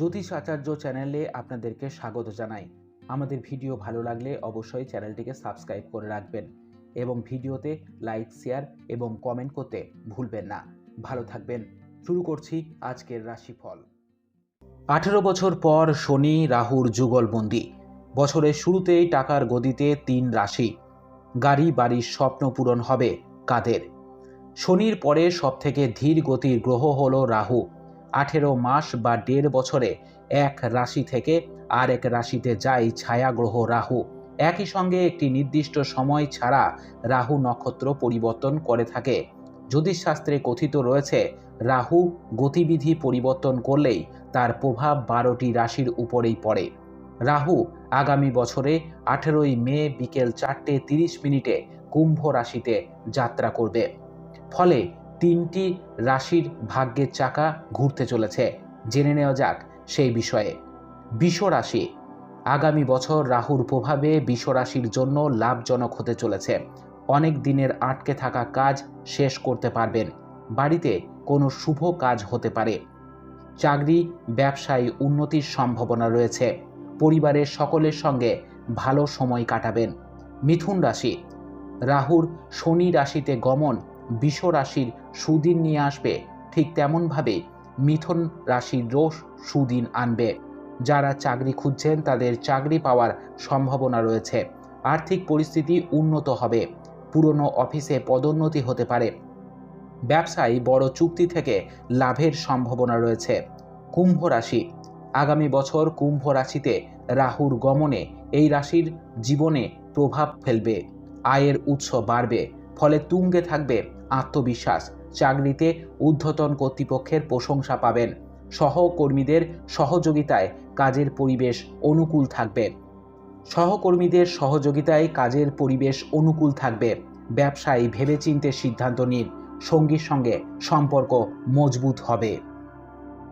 জ্যোতিষ আচার্য চ্যানেলে আপনাদেরকে স্বাগত জানাই। আমাদের ভিডিও ভালো লাগলে অবশ্যই চ্যানেলটিকে সাবস্ক্রাইব করে রাখবেন এবং ভিডিওতে লাইক, শেয়ার এবং কমেন্ট করতে ভুলবেন না। ভালো থাকবেন। শুরু করছি আজকের রাশিফল। 18 বছর পর শনি রাহুর যুগলবন্দি। বছরের শুরুতেই টাকার গদিতে 3 রাশি। গাড়ি বাড়ির স্বপ্ন পূরণ হবে কাদের? শনির পরে সবথেকে ধীর গতির গ্রহ হল রাহু। 18 মাস বা 1.5 বছরে এক রাশি থেকে আর এক রাশিতে যায় ছায়া গ্রহ রাহু। একই সঙ্গে একটি নির্দিষ্ট সময় ছাড়া রাহু নক্ষত্র পরিবর্তন করে থাকে। জ্যোতিষশাস্ত্রে কথিত রয়েছে, রাহু গতিবিধি পরিবর্তন করলেই তার প্রভাব 12টি রাশির উপরেই পড়ে। রাহু আগামী বছরে 18ই মে বিকেল 4:30 কুম্ভ রাশিতে যাত্রা করবে। ফলে 3টি রাশির ভাগ্যের চাকা ঘুরতে চলেছে। জেনে নেওয়া যাক সেই বিষয়ে। বৃষ রাশি। আগামী বছর রাহুর প্রভাবে বৃষ রাশির জন্য লাভজনক হতে চলেছে। অনেক দিনের আটকে থাকা কাজ শেষ করতে পারবেন। বাড়িতে কোনো শুভ কাজ হতে পারে। চাকরি ব্যবসায় উন্নতির সম্ভাবনা রয়েছে। পরিবারের সকলের সঙ্গে ভালো সময় কাটাবেন। মিথুন রাশি। রাহুর শনি রাশিতে গমন বৃষ রাশির সুদিন নিয়ে আসবে, ঠিক তেমনভাবে মিথুন রাশির রোষ সুদিন আনবে। যারা চাকরি খুঁজছেন তাদের চাকরি পাওয়ার সম্ভাবনা রয়েছে। আর্থিক পরিস্থিতি উন্নত হবে। পুরনো অফিসে পদোন্নতি হতে পারে। ব্যবসায় বড় চুক্তি থেকে লাভের সম্ভাবনা রয়েছে। কুম্ভ রাশি। আগামী বছর কুম্ভ রাশিতে রাহুর গমনে এই রাশির জীবনে প্রভাব ফেলবে। আয়ের উৎস বাড়বে, ফলে তুঙ্গে থাকবে আত্মবিশ্বাস। চাকরিতে ঊর্ধ্বতন কর্তৃপক্ষের প্রশংসা পাবেন। সহকর্মীদের সহযোগিতায় কাজের পরিবেশ অনুকূল থাকবে। ব্যবসায় ভেবেচিন্তে সিদ্ধান্ত নিন। সঙ্গীর সঙ্গে সম্পর্ক মজবুত হবে।